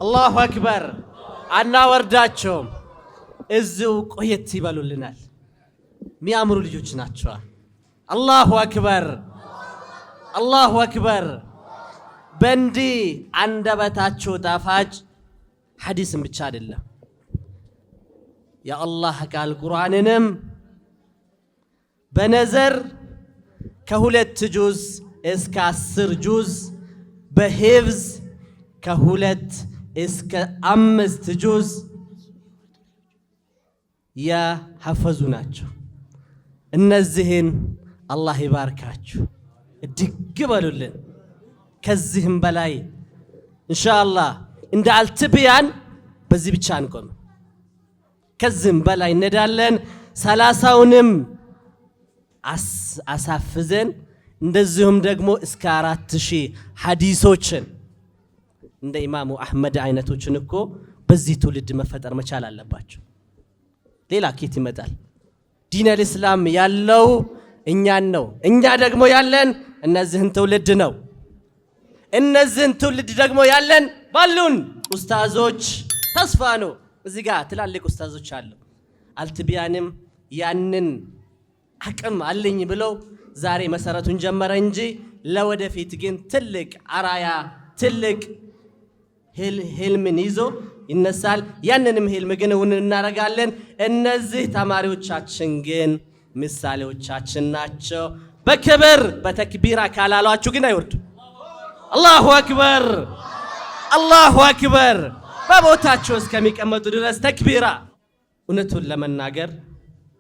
الله أكبر أنا ورداتشوم إزو قيت يبالولنال ميامرو ልጆች ናቸው الله أكبر الله أكبر በንዲ አንደበታቸው ጣፋጭ ሐዲስም ብቻ አይደለም የአላህ ቃል ቁርአንንም በነዘር ከሁለት ጁዝ እስከ 10 ጁዝ በሂፍዝ ከሁለት እስከ 5 ጁዝ ያሐፈዙ ናቸው እነዚህን አላህ ይባርካችሁ እድግ በሉልን ከዚህም በላይ ኢንሻአላህ እንደ አልትቢያን በዚህ ብቻ አንቆም ከዚህም በላይ እንሄዳለን 30ውንም አሳፍዘን እንደዚሁም ደግሞ እስከ 4000 ሐዲሶችን እንደ ኢማሙ አህመድ አይነቶችን እኮ በዚህ ትውልድ መፈጠር መቻል አለባቸው ሌላ ኬት ይመጣል ዲን አልእስላም ያለው እኛን ነው እኛ ደግሞ ያለን እነዚህን ትውልድ ነው እነዚህን ትውልድ ደግሞ ያለን ባሉን ኡስታዞች ተስፋ ነው እዚህ ጋር ትላልቅ ኡስታዞች አሉ አልትቢያንም ያንን አቅም አለኝ ብለው ዛሬ መሰረቱን ጀመረ እንጂ ለወደፊት ግን ትልቅ አራያ ትልቅ ህልምን ይዞ ይነሳል ያንንም ህልም ግን እናረጋለን እነዚህ ተማሪዎቻችን ግን ምሳሌዎቻችን ናቸው በክብር በተክቢራ ካላሏችሁ ግን አይወርዱ አላሁ አክበር አላሁ አክበር በቦታቸው እስከሚቀመጡ ድረስ ተክቢራ እውነቱን ለመናገር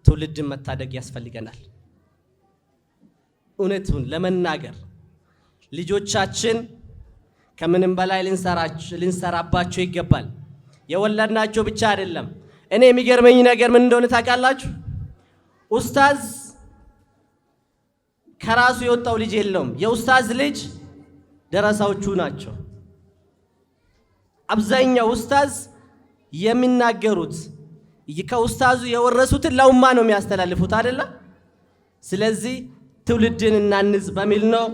ትውልድን መታደግ ያስፈልገናል እውነቱን ለመናገር ልጆቻችን ከምንም በላይ ልንሰራባቸው ይገባል የወለድናቸው ብቻ አይደለም እኔ የሚገርመኝ ነገር ምን እንደሆነ ታውቃላችሁ ኡስታዝ ከራሱ የወጣው ልጅ የለውም የኡስታዝ ልጅ ደረሳዎቹ ናቸው አብዛኛው ኡስታዝ የሚናገሩት ከኡስታዙ የወረሱትን ለኡማ ነው የሚያስተላልፉት አይደለ ስለዚህ ትውልድን እናንጽ በሚል ነው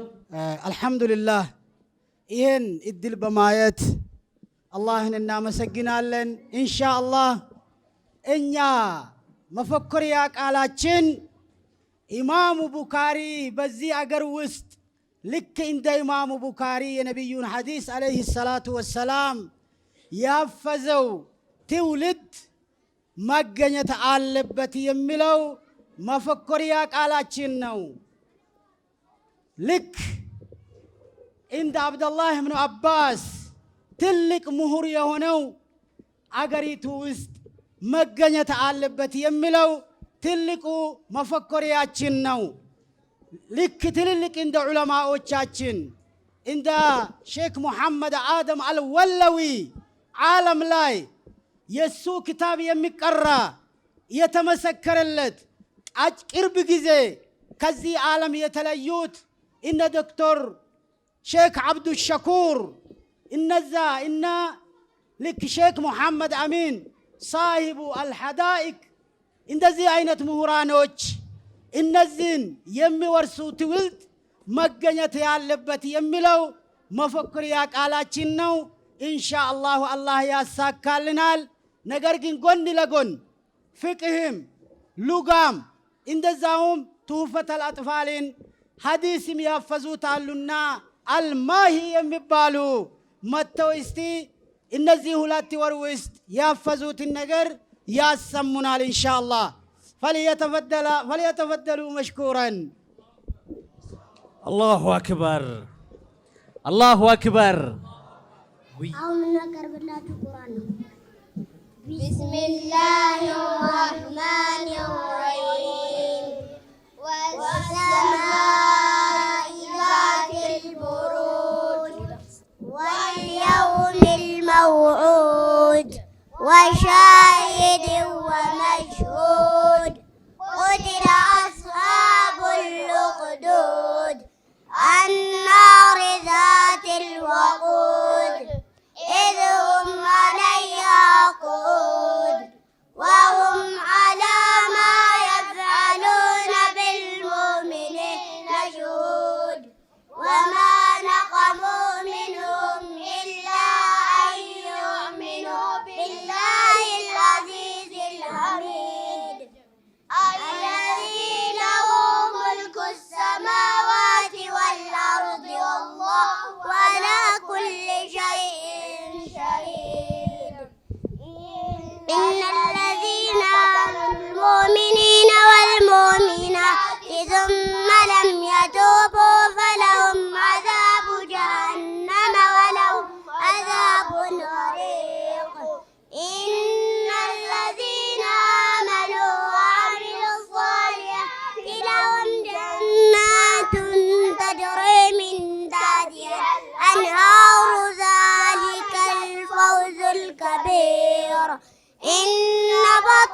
አልহামዱሊላህ ይሄን እድል በማየት አላህን እናመሰግናለን ኢንሻአላህ እኛ መፈክሪያ ቃላችን ኢማሙ ቡኻሪ በዚህ አገር ውስጥ ልክ እንደ ኢማሙ ቡኻሪ የነብዩን ሐዲስ አለይሂ ሰላቱ ወሰላም ያፈዘው ትውልድ መገኘት አለበት የሚለው መፈክሪያ ቃላችን ነው ልክ እንደ አብዱላህ ኢብኑ አባስ ትልቅ ምሁር የሆነው አገሪቱ ውስጥ መገኘት አለበት የሚለው ትልቁ መፈክሪያችን ነው ልክ ትልልቅ እንደ ዑለማዎቻችን እንደ ሼክ ሙሐመድ አደም አልወለዊ ዓለም ላይ የሱ ክታብ የሚቀራ የተመሰከረለት ቅርብ ጊዜ ከዚህ ዓለም የተለዩት እነ ዶክተር ሼክ አብዱ ሸኩር እነዛ እና ልክ ሼክ ሙሐመድ አሚን ሳሂቡ አልሐዳኢቅ እንደዚህ አይነት ምሁራኖች እነዚህን የሚወርሱ ትውልድ መገኘት ያለበት የሚለው መፈክሪያ ቃላችን ነው ኢንሻአላህ አላህ ያሳካልናል ነገር ግን ጎን ለጎን ፍቅህም ሉጋም እንደዛውም ትውፈተል አጥፋልን ሐዲስም ያፈዙት አሉና አልማሂ የሚባሉ መተው እስቲ እነዚህ ሁለት ወር ውስጥ ያፈዙትን ነገር ያሰሙናል ኢንሻአላህ فليتفضلوا مشكورا الله أكبر الله أكبر بسم الله الرحمن الرحيم والسماء ذات البروج واليوم الموعود وشاهد ومشهود قتل أصحاب الأخدود النار ذات الوقود إذ هم عليها قعود وهم على ما يفعلون بالمؤمنين شهود وما نقموا منهم إلا أن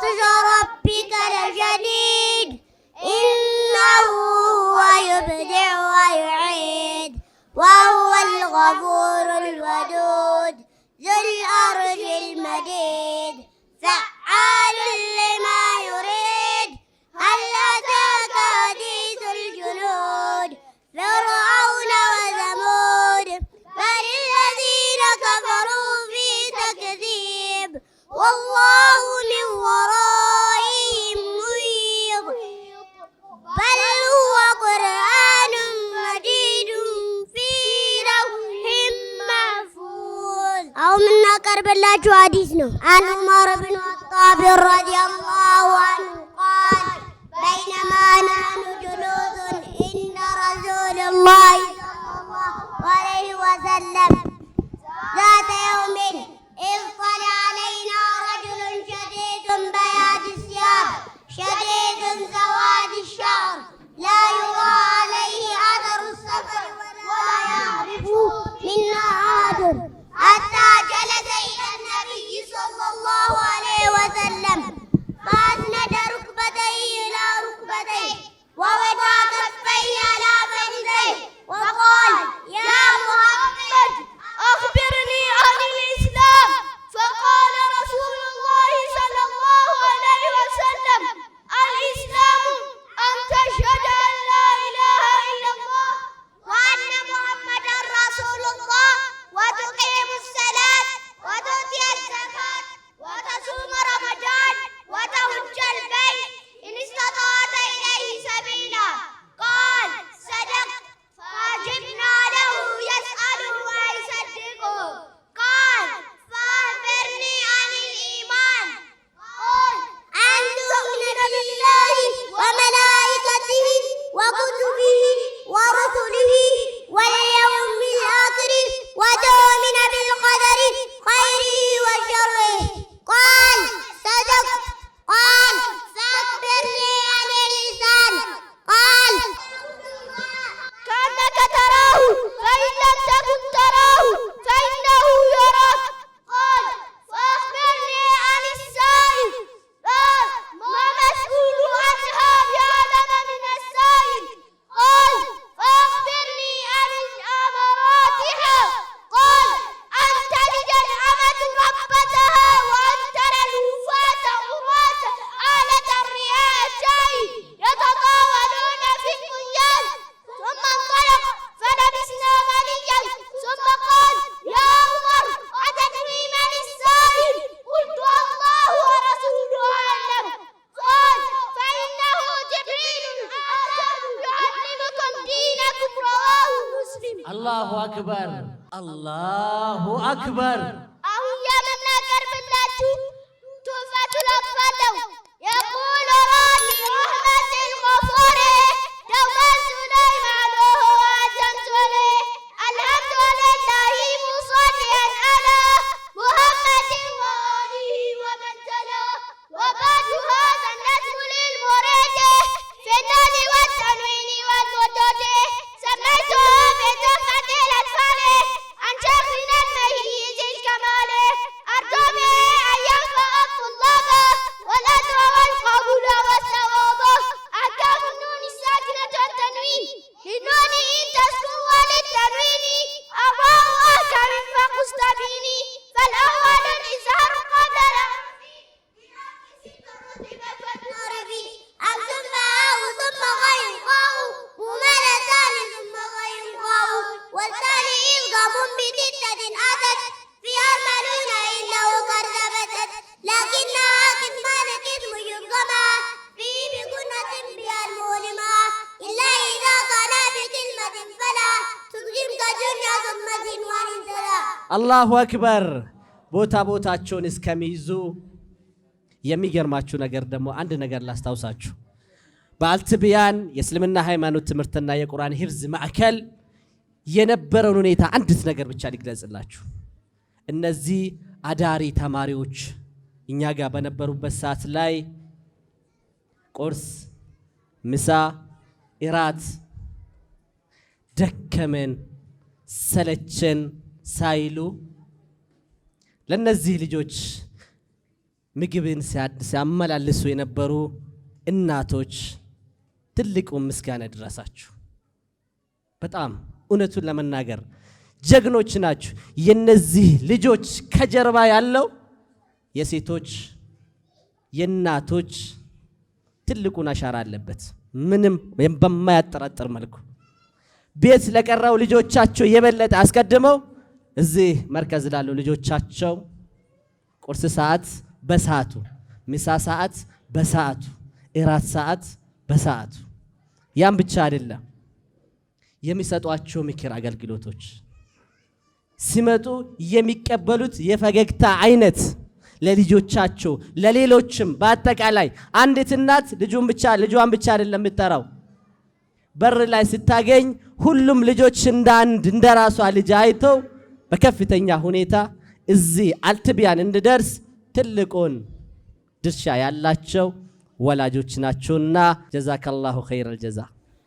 بطش ربك لشديد إنه هو يبدع ويعيد وهو الغفور الودود ذو الأرش المديد فعال لما يريد هل أتاك حديث الجنود فرعون وثمود بل الذين كفروا في تكذيب والله من ورائهم محيط بل هو قرآن مجيد في لوح محفوظ. أو منا كربلاء حديثنا عن عمر بن الخطاب رضي الله عنه قال بينما نحن جلوس عند رسول الله صلى الله عليه وسلم ذات يوم إذ طلع علينا رجل شديد بياض الثياب شديد سواد الشعر لا يرى عليه أثر السفر ولا يعرف منا أحد حتى جلس إلى النبي صلى الله عليه وسلم فأسند ركبتيه إلى ركبتيه ووضع كفيه على فخذيه وقال يا محمد أخبرني عن الإسلام فقال رسول الله صلى الله عليه وسلم الإسلام أن تشهد أن لا إله إلا الله وأن محمدا رسول الله وتقيم الصلاة وتؤتي الزكاة وتصوم رمضان وتحج البيت إن استطعت إليه سبيلا قال صدقت فأجبنا له يسأله ويصدقه قال فأخبرني عن الإيمان قال أن تؤمن بالله وملائكته وكتبه ورسله واليوم الآخر وتؤمن بالقدر خيره وشره قال صدقت قال فأخبرني عن الإحسان قال كأنك تراه فإن لم تكن تراه فإنه يراك قال فأخبرني عن السائل قال ما مسؤول عنها بأعلم من السائل قال فأخبرني عن أمراتها قال أن تلد الأمة ربتها وأن ترى الوفاة عراة آلة الرعاء الشاي يتطاولون في البنيان ثم انطلق فلبسنا مليا ثم قال يا عمر أتدري من السائل قلت الله ورسوله أعلم قال فإنه جبريل أتاكم يعلمكم دينكم رواه مسلم. الله أكبر الله أكبر. أهو يا مملكة بلاتو توفة الأطفال يقول راجي رحمة الغفور دوما سليمان وهو جنسولي الحمد لله مصليا على محمد وآله ومن تلا وبعد هذا النسل للمريد في النون والتنوين والمدود سميتها بتحفة الأطفال عن شيخنا المميز الكمال أرجو به أن ينفع الطلاب والأجر والقبول والثواب أحكام النون الساكنة والتنوين للنون إن تسكن وللتنوين أربع أحكام فقستبيني فالأول الإظهار قبل أم ثم أو ثم غير قاو مملة ثم غير قاو والثاني إلغام بستة أتت في أرملون إنه قد ثبتت لكنها قسمان قسم يرغما فيه بكنة بها المؤلمة إلا إذا قال بكلمة فلا تقدم كجنة ثم سنوان سلا. አላሁ አክበር። ቦታ ቦታቸውን እስከሚይዙ የሚገርማችሁ ነገር ደግሞ አንድ ነገር ላስታውሳችሁ። በአልትቢያን የእስልምና ሃይማኖት ትምህርትና የቁርአን ሂፍዝ ማዕከል የነበረውን ሁኔታ አንዲት ነገር ብቻ ልግለጽላችሁ። እነዚህ አዳሪ ተማሪዎች እኛ ጋር በነበሩበት ሰዓት ላይ ቁርስ፣ ምሳ፣ ኢራት ደከመን ሰለቸን ሳይሉ ለነዚህ ልጆች ምግብን ሲያመላልሱ የነበሩ እናቶች ትልቁ ምስጋና ይድረሳችሁ። በጣም እውነቱን ለመናገር ጀግኖች ናችሁ። የነዚህ ልጆች ከጀርባ ያለው የሴቶች የእናቶች ትልቁን አሻራ አለበት፣ ምንም በማያጠራጥር መልኩ። ቤት ለቀረው ልጆቻቸው የበለጠ አስቀድመው እዚህ መርከዝ ላሉ ልጆቻቸው ቁርስ ሰዓት በሰዓቱ፣ ምሳ ሰዓት በሰዓቱ፣ እራት ሰዓት በሰዓቱ። ያም ብቻ አይደለም፣ የሚሰጧቸው ምክር አገልግሎቶች ሲመጡ የሚቀበሉት የፈገግታ አይነት ለልጆቻቸው ለሌሎችም በአጠቃላይ አንዲት እናት ልጇን ብቻ አይደለም የምትጠራው። በር ላይ ስታገኝ ሁሉም ልጆች እንደ አንድ እንደራሷ ልጅ አይተው በከፍተኛ ሁኔታ እዚህ አልትቢያን እንድደርስ ትልቁን ድርሻ ያላቸው ወላጆች ናቸውና ጀዛከላሁ ኸይረል ጀዛ።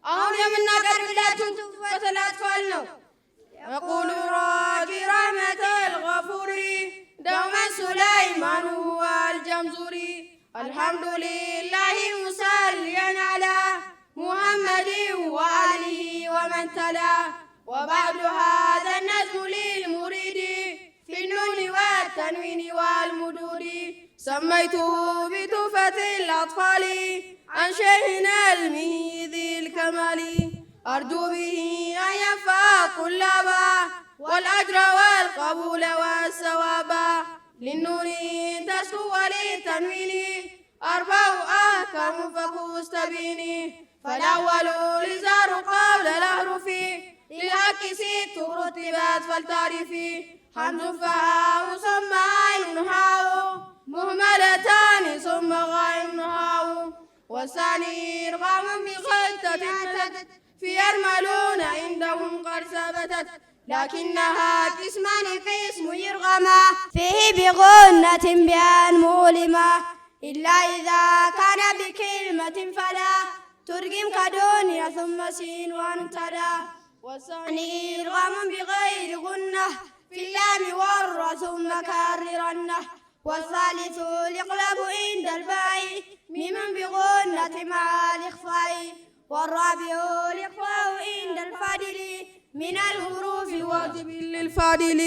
አሁን የምናቀርብላችሁን ተላጥፏል ነው يقول راجي رحمة الغفوري دوما سليمان والجمزوري الحمد لله مصليا على محمد وآله ومن تلا وبعد هذا النظم للمريد في النون والتنوين والمدود سميته بتوفة الأطفال عن شيخنا المهي ذي الكمال أرجو به أن ينفع طلابا والأجر والقبول والثواب للنور تسكو وللتنوين أربع أحكام فكستبيني فالأول لزار قبل الأحرف للحق ست رتبات فلتعرفي حمز فهاء ثم عين هاء مهملتان ثم غين هاء والثاني إرغام بخلطة في يرملون عندهم قد ثبتت لكنها قسمان قسم يرغما فيه بغنة بأن مؤلمة إلا إذا كان بكلمة فلا ترجم كدنيا ثم سين وانتدى والثاني إرغام بغير غنة في اللام والر ثم كررنه والثالث الإقلاب عند الباء ممن بغنة مع الإخفاء والرابع الإخفاء عند الفاضل من الحروف الواجب للفاضل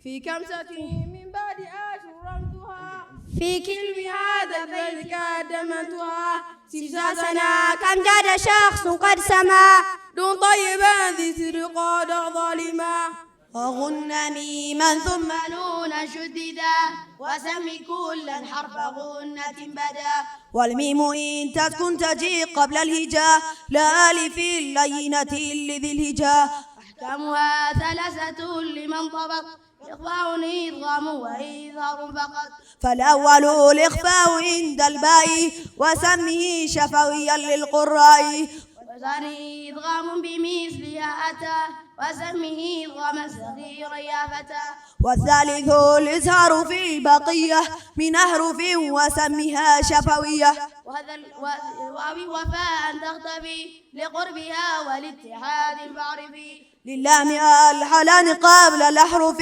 في كمسة من بعد أشهر رمزها في كلم هذا البيت قدمتها سجاسنا كم جاد شخص قد سما دون طيبا ذي سرقاد ظالما وغن ميما ثم نونا شددا وسم كلا حرف غنة بدا والميم إن تسكن تجي قبل الهجاء لا ألف اللينة لذي الهجاء أحكامها ثلاثة لمن طبق إخفاء إدغام وإظهار فقط فالأول الإخفاء عند الباء وسمه شفويا للقراء والثاني إدغام بمثلها أتى وسمه إدغام صغيرا يا فتى والثالث الإظهار في البقية من أحرف وسمها شفوية وهذا الواو وفاء تختفي لقربها والاتحاد المعرفي للام الحلان قبل الأحرف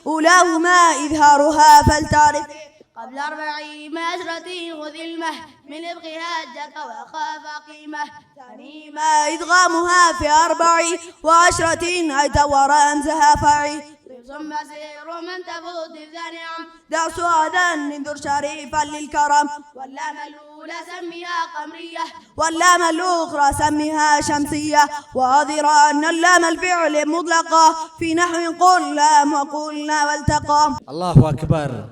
أولاهما إظهارها فلتعرف قبل 4 عشرة خذ المه من ابغها جك وخاف قيمه ثاني ما إدغامها في 14 أي تورى أنزها فعي ثم سير من تفوت بذنعم ذا سعدا انذر شريفا للكرم واللام الأولى سميها قمرية واللام الأخرى سميها شمسية وأظهر أن اللام الفعل مطلقة في نحو قلنا وقلنا والتقى. الله أكبر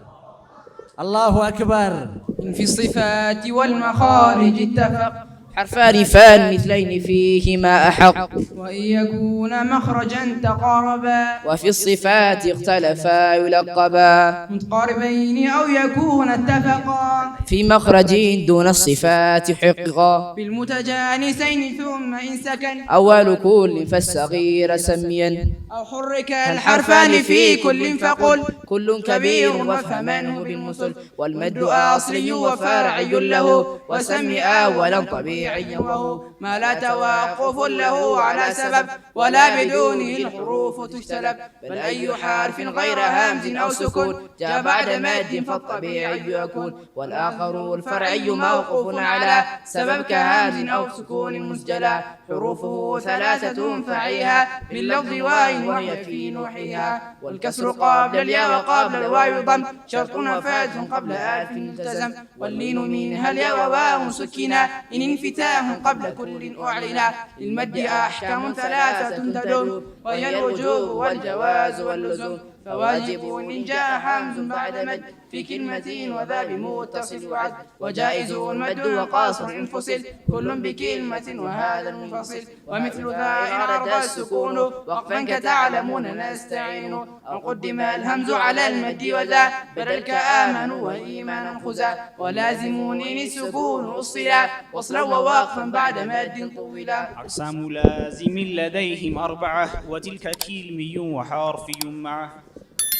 الله أكبر. في الصفات والمخارج اتفق حرفان فان مثلين فيهما أحق وإن يكون مخرجا تقاربا وفي الصفات اختلفا يلقبا متقاربين أو يكون اتفقا في مخرج دون الصفات حقا بالمتجانسين ثم إن سكن أول كل فالصغير سميا أو حرك الحرفان في كل فقل كل كبير وفهمنه بالمثل والمد أصلي وفرعي له وسمي أولا طبيعي تابعي وهو ما لا توقف له على سبب ولا بدونه الحروف تجتلب بل أي حرف غير همز أو سكون جاء بعد مد فالطبيعي يكون والآخر الفرعي موقوف على سبب كهمز أو سكون مسجلا حروفه 3 فعيها من لفظ واو وهي في نوحها والكسر قبل الياء وقبل الواو ضم شرط وفاة قبل ألف التزم واللين منها الياء وواو سكنا إن انفتاح قبل كل أعلنا للمد أحكام 3 تدوم وهي الوجوب والجواز واللزوم فواجب إن جاء حمز بعد مد في كلمة وذا بمتصل وعد وجائز المد وقاصر انفصل كل بكلمة وهذا المنفصل ومثل ذا إن عرض السكون وقفا كتعلمون نستعين أو قدم الهمز على المد وذا بدل كآمن وإيمان خزا ولازم إن السكون أصلا وصلا ووقفا بعد مد طولا أقسام لازم لديهم 4 وتلك كلمي وحرفي معه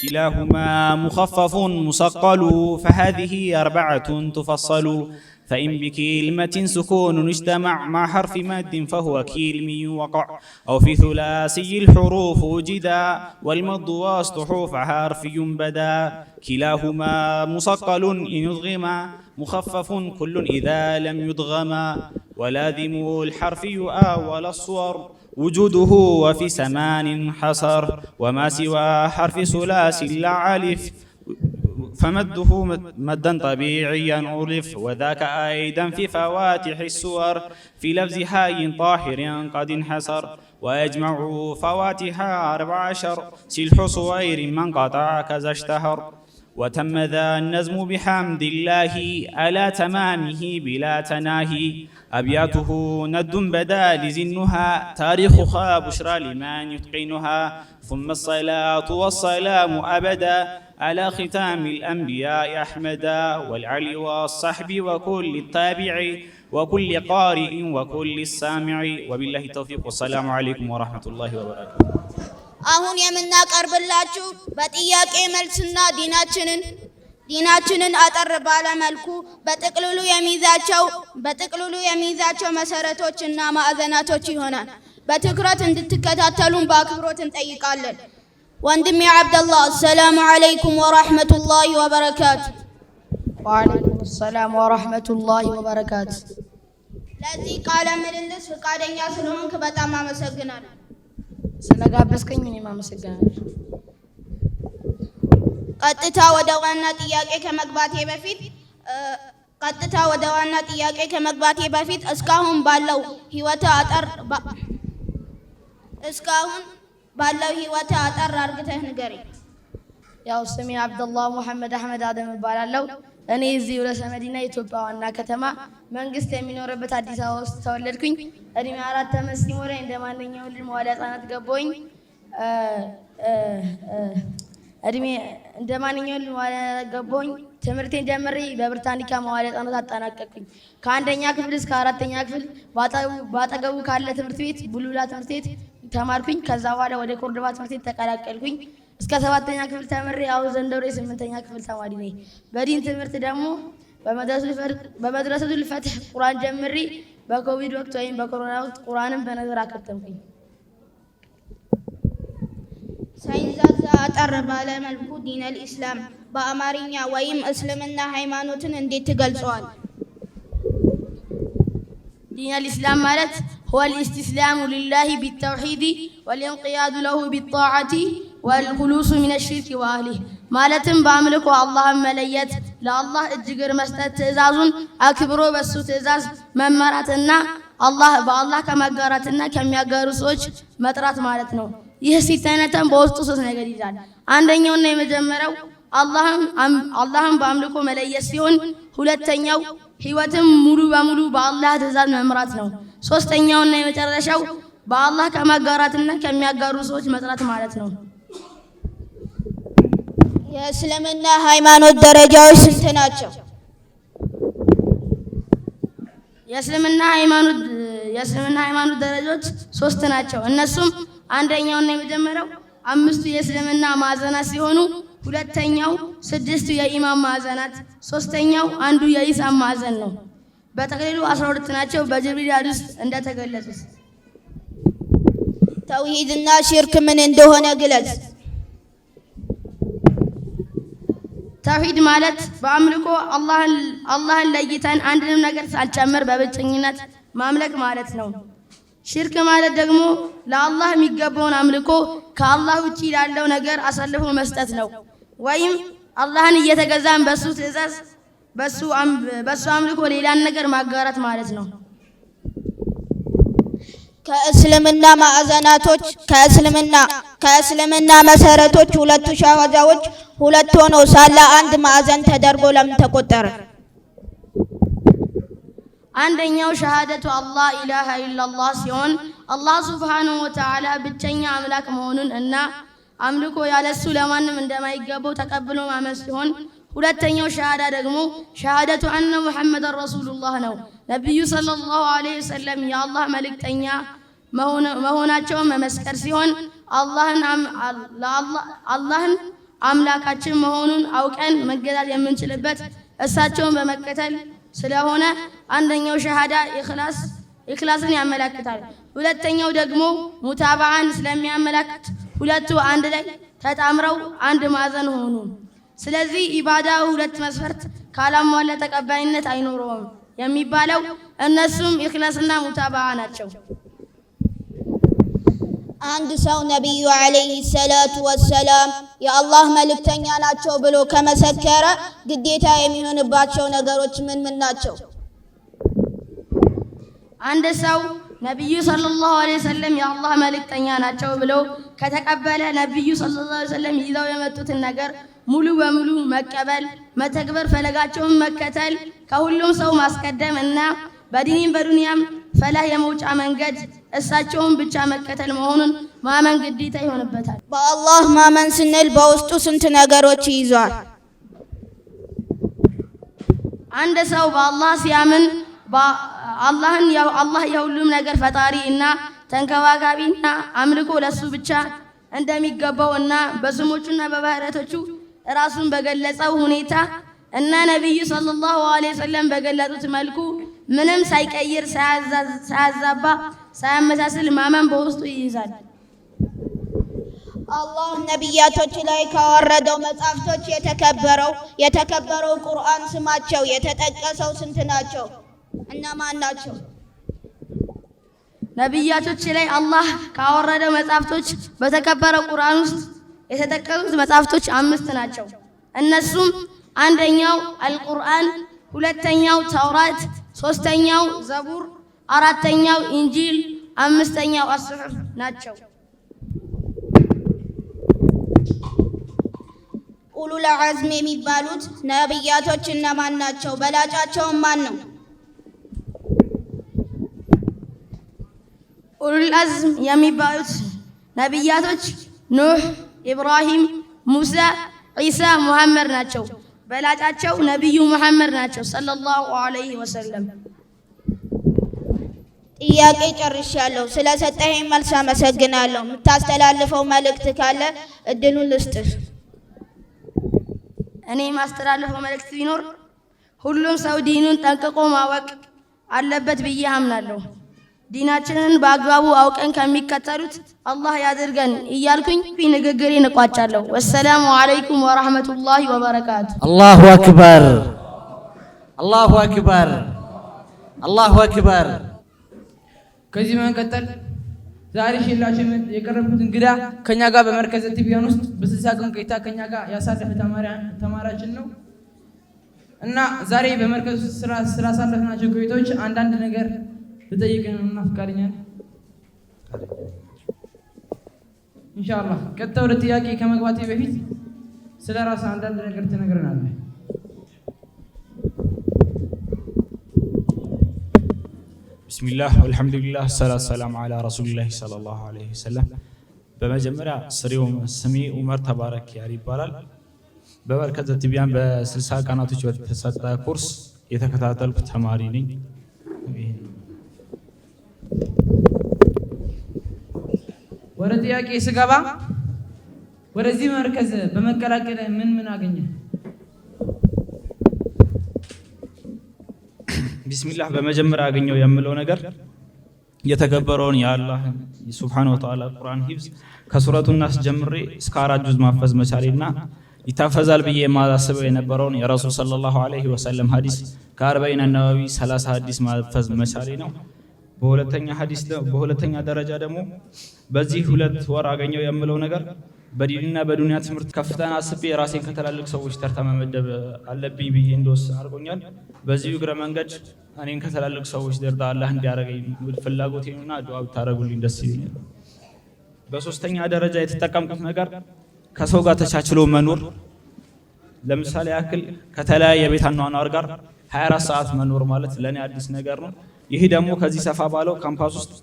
كلاهما مخفف مثقل فهذه 4 تفصل فإن بكلمة سكون اجتمع مع حرف مد فهو كلمي وقع أو في ثلاثي الحروف وجدا والمد وسط حروف حرفي بدا كلاهما مثقل إن يدغما مخفف كل إذا لم يدغما ولازم الحرف أول الصور وجوده وفي 8 حصر وما سوى حرف ثلاثي لا ألف فمده مدا طبيعيا عرف وذاك أيضا في فواتح السور في لفظ حي طاهر قد انحصر ويجمع فواتح 14 سلح صوير من قطع كذا اشتهر وتم ذا النظم بحمد الله على تمامه بلا تناهي أبياته ند بدا لزنها تاريخها بشرى لمن يتقنها ثم الصلاة والسلام أبدا على ختام الأنبياء أحمدا والعلي والصحب وكل التابع وكل قارئ وكل السامع وبالله التوفيق والسلام عليكم ورحمة الله وبركاته አሁን የምናቀርብላችሁ በጥያቄ መልስና ዲናችንን አጠር ባለ መልኩ በጥቅልሉ የሚይዛቸው መሰረቶችና ማዕዘናቶች ይሆናል። በትኩረት እንድትከታተሉን በአክብሮት እንጠይቃለን። ወንድሜ አብደላህ ሰላም አለይኩም ወራህመቱላሂ ወበረካቱ። ወአለይኩም ሰላም ወራህመቱላሂ ወበረካቱ። ለዚህ ቃለ ምልልስ ፈቃደኛ ስለሆንክ በጣም አመሰግናለሁ። ስለጋበዝከኝ እኔም አመሰግናለሁ። ቀጥታ ወደ ዋና ጥያቄ ከመግባቴ በፊት እስካሁን ባለው ህይወት አጠር አርግተህ ንገረኝ። ያው ስሜ አብደላህ ሙሐመድ አህመድ አደም እባላለሁ። እኔ እዚህ ርዕሰ መዲና ኢትዮጵያ ዋና ከተማ መንግስት የሚኖርበት አዲስ አበባ ውስጥ ተወለድኩኝ። እድሜ 4 ዓመት ሲሞላኝ እንደማንኛውም ልጅ መዋዕለ ህጻናት ገባሁኝ። ትምህርቴን ጀምሬ በብሪታኒካ መዋዕለ ህጻናት አጠናቀቅኩኝ። ከአንደኛ ክፍል እስከ 4ኛ ክፍል ባጠገቡ ካለ ትምህርት ቤት ቡሉላ ትምህርት ቤት ተማርኩኝ። ከዛ በኋላ ወደ ኮርዶባ ትምህርት ቤት ተቀላቀልኩኝ። እስከ 7ኛ ክፍል ተምሬ አሁን ዘንድሮ 8ኛ ክፍል ተማሪ ነኝ። በዲን ትምህርት ደግሞ በመድረሰቱል ፈትህ ቁርአን ጀምሬ በኮቪድ ወቅት ወይም በኮሮና ወቅት ቁርአንን በነገር አከተምኩኝ። ሳይንዛዛ አጠር ባለ መልኩ ዲነል ኢስላም በአማርኛ ወይም እስልምና ሃይማኖትን እንዴት ትገልጸዋል? ዲነል ኢስላም ማለት هو الاستسلام لله بالتوحيد والانقياد له بالطاعة والخلوص من الشرك وأهله ማለትም በአምልኮ አላህን መለየት ለአላህ እጅግር መስጠት ትእዛዙን አክብሮ በሱ ትእዛዝ መመራትና በአላህ ከመጋራትና ከሚያጋሩ ሰዎች መጥራት ማለት ነው። ይህ ሲተነተን በውስጡ 3 ነገር ይዛል። አንደኛውና የመጀመሪያው አላህን በአምልኮ መለየት ሲሆን፣ ሁለተኛው ህይወትን ሙሉ በሙሉ በአላህ ትእዛዝ መምራት ነው። ሶስተኛውና የመጨረሻው በአላህ ከመጋራትና ከሚያጋሩ ሰዎች መጥራት ማለት ነው። የእስልምና ሃይማኖት ደረጃዎች ስንት ናቸው? የእስልምና ሃይማኖት ደረጃዎች 3 ናቸው። እነሱም አንደኛውና የመጀመሪያው 5 የእስልምና ማዕዘናት ሲሆኑ፣ ሁለተኛው 6 የኢማም ማዕዘናት፣ ሶስተኛው አንዱ የኢሳም ማዕዘን ነው። በተክሊሉ 12 ናቸው በጅብሪል ሐዲስ እንደተገለጹት። ተውሂድና ሽርክ ምን እንደሆነ ግለጽ። ተውሂድ ማለት በአምልኮ አላህን ለይተን አንድንም ነገር ሳልጨምር በብቸኝነት ማምለክ ማለት ነው። ሽርክ ማለት ደግሞ ለአላህ የሚገባውን አምልኮ ከአላህ ውጪ ላለው ነገር አሳልፎ መስጠት ነው። ወይም አላህን እየተገዛን በሱ ትእዛዝ በሱ አምልኮ ሌላን ነገር ማጋራት ማለት ነው። ከእስልምና ማዕዘናቶች ከእስልምና መሰረቶች ሁለቱ ሻሃዳዎች ሁለት ሆነው ሳለ አንድ ማዕዘን ተደርጎ ለምን ተቆጠረ? አንደኛው ሸሃደቱ አላህ ኢላሃ ኢላላህ ሲሆን አላህ ሱብሓነሁ ወተዓላ ብቸኛ አምላክ መሆኑን እና አምልኮ ያለሱ ለማንም እንደማይገባው ተቀብሎ ማመን ሲሆን፣ ሁለተኛው ሸሃዳ ደግሞ ሸሃደቱ አነ ሙሐመድን ረሱሉላህ ነው። ነቢዩ ሰለላሁ ዐለይሂ ወሰለም የአላህ መልእክተኛ መሆናቸውን መመስከር ሲሆን አላህን አምላካችን መሆኑን አውቀን መገዛት የምንችልበት እሳቸውን በመከተል ስለሆነ አንደኛው ሸሃዳ ኢኽላስን ያመለክታል። ሁለተኛው ደግሞ ሙታባዓን ስለሚያመለክት ሁለቱ አንድ ላይ ተጣምረው አንድ ማዕዘን ሆኑ። ስለዚህ ኢባዳው ሁለት መስፈርት ካላሟላ ተቀባይነት አይኖረውም የሚባለው እነሱም ኢኽላስና ሙታባዓ ናቸው። አንድ ሰው ነቢዩ ዐለይሂ ሰላቱ ወሰላም የአላህ መልእክተኛ ናቸው ብሎ ከመሰከረ ግዴታ የሚሆንባቸው ነገሮች ምን ምን ናቸው? አንድ ሰው ነቢዩ ሰለላሁ ዐለይሂ ወሰለም የአላህ መልእክተኛ ናቸው ብሎ ከተቀበለ ነቢዩ ሰለላሁ ዐለይሂ ወሰለም ይዘው የመጡትን ነገር ሙሉ በሙሉ መቀበል፣ መተግበር፣ ፈለጋቸውን መከተል፣ ከሁሉም ሰው ማስቀደም እና በዲኒም በዱንያም ፈላህ የመውጫ መንገድ እሳቸውን ብቻ መከተል መሆኑን ማመን ግዴታ ይሆንበታል። በአላህ ማመን ስንል በውስጡ ስንት ነገሮች ይይዛል? አንድ ሰው በአላህ ሲያምን አላህ የሁሉም ነገር ፈጣሪ እና ተንከባካቢና አምልኮ ለሱ ብቻ እንደሚገባው እና በስሞቹና በባህሪያቶቹ ራሱን በገለጸው ሁኔታ እና ነቢዩ ሰለላሁ ዐለይሂ ወሰለም በገለጹት መልኩ ምንም ሳይቀይር ሳያዛባ ሳያመሳስል ማመን በውስጡ ይይዛል። አላህ ነቢያቶች ላይ ካወረደው መጻሕፍቶች የተከበረው ቁርአን ስማቸው የተጠቀሰው ስንት ናቸው? እነማን ናቸው? ነቢያቶች ላይ አላህ ካወረደው መጻሕፍቶች በተከበረው ቁርአን ውስጥ የተጠቀሱት መጻሕፍቶች 5 ናቸው። እነሱም አንደኛው አልቁርአን፣ ሁለተኛው ተውራት፣ ሶስተኛው ዘቡር፣ አራተኛው ኢንጂል፣ አምስተኛው አስሑፍ ናቸው። ኡሉል ዐዝም የሚባሉት ነቢያቶች እነማን ናቸው? በላጫቸው ማን ነው? ኡሉል ዐዝም የሚባሉት ነቢያቶች ኑህ፣ ኢብራሂም፣ ሙሳ፣ ዒሳ፣ ሙሐመድ ናቸው። በላጫቸው ነቢዩ ሙሐመድ ናቸው ሰለላሁ ዐለይሂ ወሰለም። ጥያቄ ጨርሻለሁ። ስለሰጠኸኝ መልስ አመሰግናለሁ። የምታስተላልፈው መልእክት ካለ እድሉን ልስጥህ። እኔ የማስተላልፈው መልእክት ቢኖር ሁሉም ሰው ዲኑን ጠንቅቆ ማወቅ አለበት ብዬ አምናለሁ። ዲናችንን በአግባቡ አውቀን ከሚከተሉት አላህ ያድርገን እያልኩኝ ንግግሬን እቋጫለሁ። ወሰላሙ አለይኩም ወራህመቱላሂ ወበረካቱ። አላሁ አክበር፣ አላሁ አክበር፣ አላሁ አክበር። ከዚህ በመቀጠል ዛሬ ሼላችን የቀረቡት እንግዳ ከኛ ጋር በመርከዘ ቲቢያን ውስጥ በ60 ቀን ቆይታ ከኛ ጋር ያሳለፈ ተማሪያችን ነው እና ዛሬ በመርከዙ ስላሳለፍናቸው ቆይታዎች አንዳንድ ነገር ልጠይቅህ ነው እና ፈቃደኛ ነህ? ኢንሻአላህ። ቀጥታ ወደ ጥያቄ ከመግባቴ በፊት ስለ ራስህ አንዳንድ ነገር ትነግረናለህ። ቢስሚላህ ወልሐምዱሊላህ ሰላቱ ሰላም አላ ረሱሊላህ ሰለላሁ ዐለይሂ ወሰለም። በመጀመሪያ ስሜ ዑመር ተባረክ ያር ይባላል። በመርከዘ ቲቢያን በ60 ቀናቶች በተሰጠ ኮርስ የተከታተልኩ ተማሪ ነኝ። ወደ ጥያቄ ስገባ ወደዚህ መርከዝ በመቀላቀል ምን አገኘ? ቢስሚላህ በመጀመሪያ አገኘው የምለው ነገር የተከበረውን የአላህ ሱብሓነሁ ወተዓላ ቁርአን ሂፍዝ ከሱረቱ ናስ ጀምሬ እስከ 4 ጁዝ ማፈዝ መቻሌና ይታፈዛል ብዬ የማስበው የነበረውን የረሱል ሰለላሁ ዐለይሂ ወሰለም ሐዲስ ከ40 ነዋዊ 30 ሐዲስ ማፈዝ መቻሌ ነው። በሁለተኛ ደረጃ ደግሞ በዚህ 2 ወር አገኘው የምለው ነገር በዲንና በዱንያ ትምህርት ከፍታን አስቤ ራሴን ከተላልቅ ሰዎች ተርታ መመደብ አለብኝ ብዬ እንደወሰን አድርጎኛል። በዚህ እግረ መንገድ እኔን ከተላልቅ ሰዎች ደረጃ አላህ እንዲያረጋኝ ፍላጎቴና ዱዓ ብታረጉልኝ ደስ ይለኛል። በሶስተኛ ደረጃ የተጠቀምኩት ነገር ከሰው ጋር ተቻችሎ መኖር። ለምሳሌ ያክል ከተለያየ ቤት አኗኗር ጋር 24 ሰዓት መኖር ማለት ለኔ አዲስ ነገር ነው። ይሄ ደግሞ ከዚህ ሰፋ ባለው ካምፓስ ውስጥ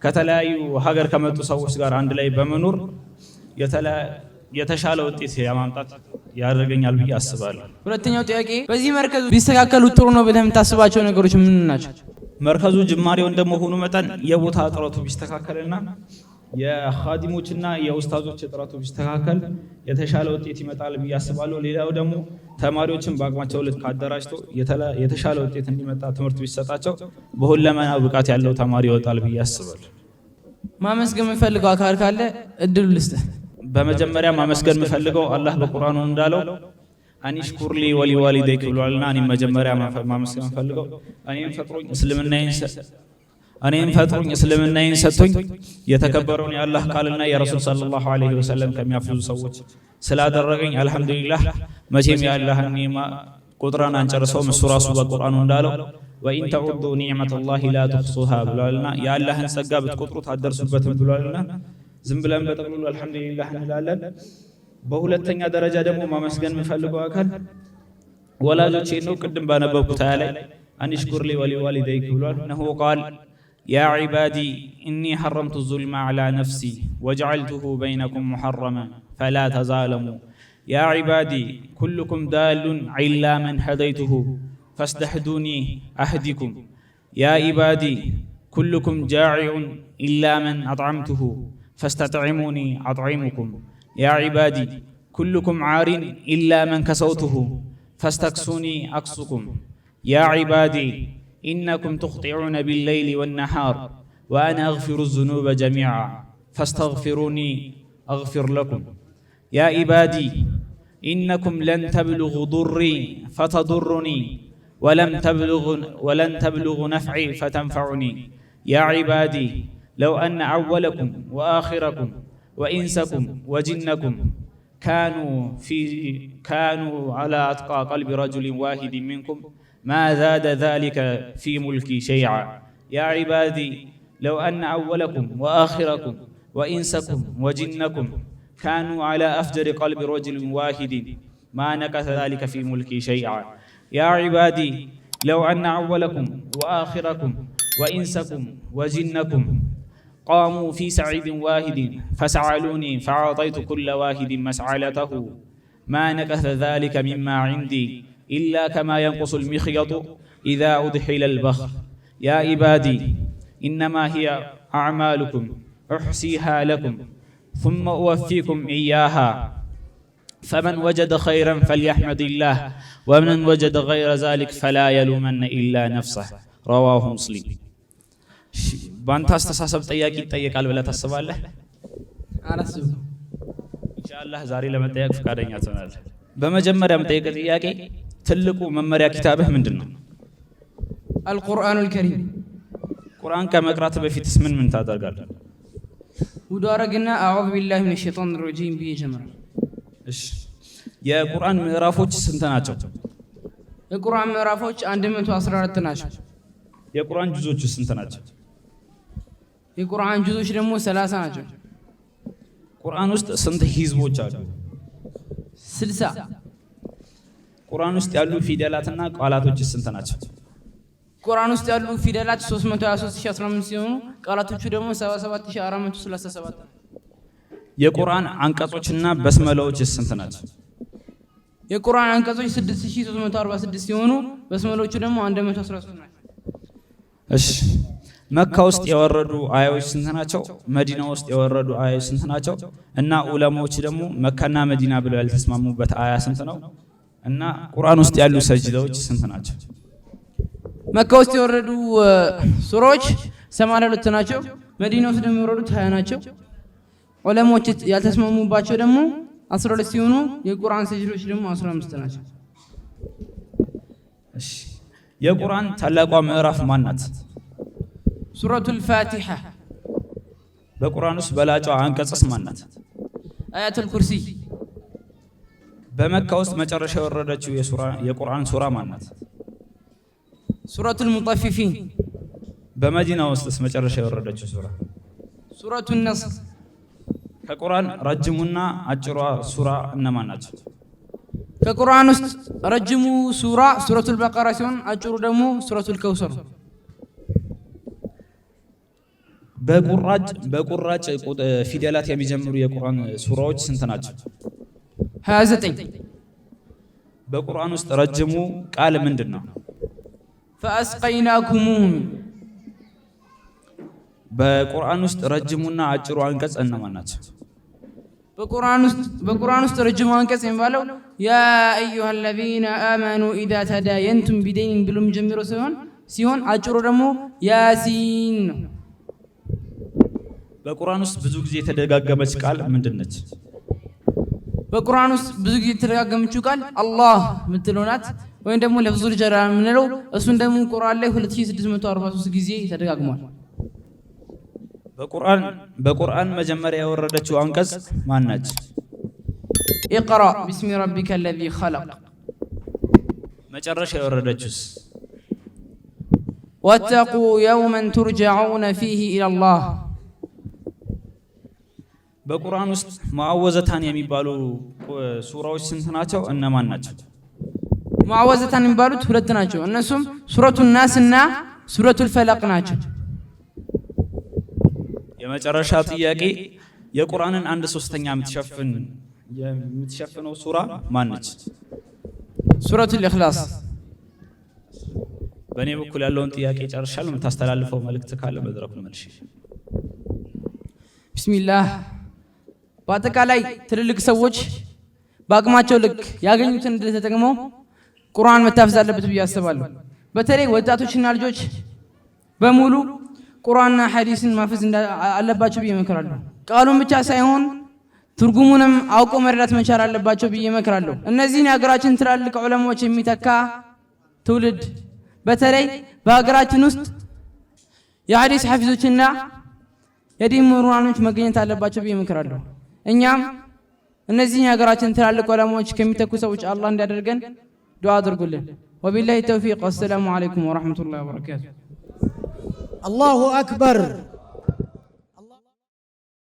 ከተለያዩ ሀገር ከመጡ ሰዎች ጋር አንድ ላይ በመኖር የተሻለ ውጤት ያማምጣት ያደርገኛል ብዬ አስባለሁ። ሁለተኛው ጥያቄ በዚህ መርከዙ ቢስተካከሉ ጥሩ ነው ብለህ የምታስባቸው ነገሮች ምን ናቸው? መርከዙ ጅማሬው እንደመሆኑ መጠን የቦታ እጥረቱ ቢስተካከልና የኻዲሞችና የኡስታዞች እጥረቱ ቢስተካከል የተሻለ ውጤት ይመጣል ብዬ አስባለሁ። ሌላው ደግሞ ተማሪዎችን በአቅማቸው ልክ አደራጅቶ የተሻለ ውጤት እንዲመጣ ትምህርት ቢሰጣቸው በሁለመና ብቃት ያለው ተማሪ ይወጣል ብዬ አስባለሁ። ማመስገን የምፈልገው አካል ካለ እድሉ ልስጥህ። በመጀመሪያ ማመስገን የምፈልገው አላህ በቁርአኑ እንዳለው አኒሽኩርሊ ወሊዋሊደይክ ብሏልና እኔም መጀመሪያ ማመስገን የምፈልገው እኔም ፈጥሮኝ እስልምናዬን ሰጥቶኝ የተከበረውን የአላህ ቃልና የረሱል ሰለላሁ ዐለይሂ ወሰለም ከሚያፍዙ ሰዎች ስላደረገኝ አልሐምዱሊላህ። መቼም የአላህን ኒዕማ ቁጥራን አንጨርሰውም። እሱ ራሱ በቁርአኑ እንዳለው ወኢን ተዑዱ ኒዕመተላሂ ላ ትሕሱሃ ብሏልና የአላህን ጸጋ ብትቆጥሩት አትደርሱበትም ብሏልና ዝም ብለን በጠቅላላ አልሐምዱሊላህ እንላለን። በሁለተኛ ደረጃ ደግሞ ማመስገን የምፈልገው አካል ወላጆቼ ነው። ቅድም ባነበብኩት አያ ላይ አኒሽኩርሊ ወሊዋሊደይክ ብሏል። ነሁ ቃል ያ ዒባዲ ኢኒ ሐረምቱ ዙልመ ዐላ ነፍሲ ወጀዐልቱሁ በይነኩም ሙሐረመን ፈላ ተዛለሙ ያ ዒባዲ ኩልኩም ዳሉን ዒላ መን ሀደይቱሁ ፈስተሕዱኒ አህዲኩም ያ ዒባዲ ኩልኩም ጃዒዑን ኢላ መን አጥዓምቱሁ ፈስተጥዒሙኒ አጥዒሙኩም ያ ዒባዲ ኩልኩም ዓሪን ኢላ መን ከሰውቱሁ ፈስተክሱኒ አክሱኩም ያ ዒባዲ ኢነኩም ትኽጢዑነ ቢለይሊ ወነሃር ወአነ አግፊሩ ዙኑበ ጀሚዓ ፈስተግፊሩኒ አግፊር ለኩም ያ ዒባዲ ኢነኩም ለን ተብሉጉ ዱሪ ፈተዱሩኒ ወለን ተብሉጉ ነፍዒ ፈተንፈዑኒ ያ ዒባዲ ለው አነ አወለኩም ወአኺረኩም ወኢንሰኩም ወጅነኩም ካኑ ዐላ አጥቃ ቀልቢ ረጁሊን ዋሂድን ሚንኩም ማ ዛደ ዛሊከ ፊ ሙልኪ ሸይዓ ያ ዒባዲ ለው አነ አወለኩም ወአኺረኩም ወኢንሰኩም ወጅነኩም ካኑ ዐላ አፍጀሪ ቀልቢ ረጁሊን ዋሂድን ማ ነቀሰ ዛሊከ ፊ ሙልኪ ሸይዓ ያ ዒባዲ ለው አነ አወለኩም ወአኺረኩም ወኢንሰኩም ወጅነኩም قاموا في سعيد واحد فسعلوني فأعطيت كل واحد مسعلته ما نكث ذلك مما عندي إلا كما ينقص المخيط إذا أدخل البخر يا عبادي إنما هي أعمالكم أحصيها لكم ثم أوفيكم إياها فمن وجد خيرا فليحمد الله ومن وجد غير ذلك فلا يلومن إلا نفسه رواه مسلم በአንተ አስተሳሰብ ጠያቂ ይጠየቃል ብለህ ታስባለህ? አላስብም። ኢንሻአላህ ዛሬ ለመጠየቅ ፈቃደኛ ትሆናለህ። በመጀመሪያ የምጠይቅህ ጥያቄ ትልቁ መመሪያ ኪታብህ ምንድነው? አልቁርአኑል ከሪም። ቁርአን ከመቅራት በፊትስ ምን ታደርጋለህ? ውዱ አረግና አዑዙ ቢላሂ ሚነሽ ሸይጣኒር ረጂም ብዬ ጀምራለሁ። እሺ፣ የቁርአን ምዕራፎች ስንት ናቸው? የቁርአን ምዕራፎች 114 ናቸው። የቁርአን ጁዞች ስንት ናቸው? የቁርአን ጁዞች ደግሞ 30 ናቸው። ቁርአን ውስጥ ስንት ሂዝቦች አሉ? 60። ቁርአን ውስጥ ያሉ ፊደላትና ቃላቶች ስንት ናቸው? ቁርአን ውስጥ ያሉ ፊደላት 323015 ሲሆኑ ቃላቶቹ ደግሞ 77437 ናቸው። የቁርአን አንቀጾችና በስመላዎች ስንት ናቸው? የቁርአን አንቀጾች 6346 ሲሆኑ በስመላዎቹ ደግሞ 113 ናቸው። እሺ፣ መካ ውስጥ የወረዱ አያዎች ስንት ናቸው? መዲና ውስጥ የወረዱ አያዎች ስንት ናቸው? እና ዑለማዎች ደግሞ መካና መዲና ብለው ያልተስማሙበት አያ ስንት ነው? እና ቁርአን ውስጥ ያሉ ሰጅዳዎች ስንት ናቸው? መካ ውስጥ የወረዱ ሱራዎች 82 ናቸው። መዲና ውስጥ ደግሞ የወረዱት 20 ናቸው። ዑለሞች ያልተስማሙባቸው ደግሞ 12 ሲሆኑ የቁርአን ሰጅዶች ደግሞ 15 ናቸው። እሺ የቁርአን ታላቋ ምዕራፍ ማን ናት? ሱረቱል ፋቲሃ። በቁርአን ውስጥ በላጯ አንቀጽስ ማን ናት? አያቱል ኩርሲ። በመካ ውስጥ መጨረሻ የወረደችው የቁርአን ሱራ ማን ናት? ሱረቱል ሙጠፊፊን። በመዲና ውስጥስ መጨረሻ የወረደችው ሱራ? ሱረቱን ነስር። ከቁርአን ረጅሙና አጭሯ ሱራ እነማን ናቸው? ከቁርአን ውስጥ ረጅሙ ሱራ ሱረቱል በቀራ ሲሆን አጭሩ ደግሞ ሱረቱል ከውሰር። በቁራጭ ፊደላት የሚጀምሩ የቁርአን ሱራዎች ስንት ናቸው? 29። በቁርአን ውስጥ ረጅሙ ቃል ምንድነው? ፈአስቀይናኩሙሁም። በቁርአን ውስጥ ረጅሙና አጭሩ አንቀጽ እነማን ናቸው? በቁርአን ውስጥ ረጅሙ አንቀጽ የሚባለው ያ አዩሃ الذين آمنوا إذا تداينتم بدين ብሎም ጀምሮ ሲሆን አጭሩ ደግሞ ያሲን ነው። በቁርአን ውስጥ ብዙ ጊዜ የተደጋገመች ቃል ምንድነች? በቁርአን ውስጥ ብዙ ጊዜ የተደጋገመችው ቃል አላህ የምትለው ናት፣ ወይም ደግሞ ለፍዙል ጀላል የምንለው። እሱን ደግሞ ቁርአን ላይ 2643 ጊዜ ተደጋግሟል። በቁርአን መጀመሪያ የወረደችው አንቀጽ ማን ነች? ኢቅራ ቢስሚ ረቢከ الذي خلق። መጨረሻ የወረደችውስ? ወተቁ የውመን ቱርጀዑነ ፊህ ኢለላህ። በቁርአን ውስጥ ሙዓወዘታን የሚባሉ ሱራዎች ስንት ናቸው? እነማን ናቸው? ሙዓወዘታን የሚባሉት 2 ናቸው። እነሱም ሱረቱን ናስ እና ሱረቱል ፈለቅ ናቸው። የመጨረሻ ጥያቄ የቁርአንን 1/3 የምትሸፍነው ሱራ ማን ነች? ሱረቱል ኢኽላስ። በእኔ በኩል ያለውን ጥያቄ ጨርሻለሁ። የምታስተላልፈው መልእክት ካለ መድረኩን መልሽ። ቢስሚላህ። በአጠቃላይ ትልልቅ ሰዎች በአቅማቸው ልክ ያገኙትን እድል ተጠቅመው ቁርአን መታፈዝ አለበት ብዬ አስባለሁ። በተለይ ወጣቶችና ልጆች በሙሉ ቁርአንና ሐዲስን ማፈዝ አለባቸው ብዬ እመክራለሁ። ቃሉን ብቻ ሳይሆን ትርጉሙንም አውቆ መረዳት መቻል አለባቸው ብዬ እመክራለሁ። እነዚህን የሀገራችን ትላልቅ ዑለማዎች የሚተካ ትውልድ በተለይ በሀገራችን ውስጥ የሐዲስ ሐፊዞችና የዲን ምሁራኖች መገኘት አለባቸው ብዬ እመክራለሁ። እኛም እነዚህን የሀገራችን ትላልቅ ዑለማዎች ከሚተኩ ሰዎች አላህ እንዲያደርገን ዱዓ አድርጉልን። ወቢላሂ ተውፊቅ። ወሰላሙ አለይኩም ወራህመቱላሂ ወበረካቱ። الله أكبر.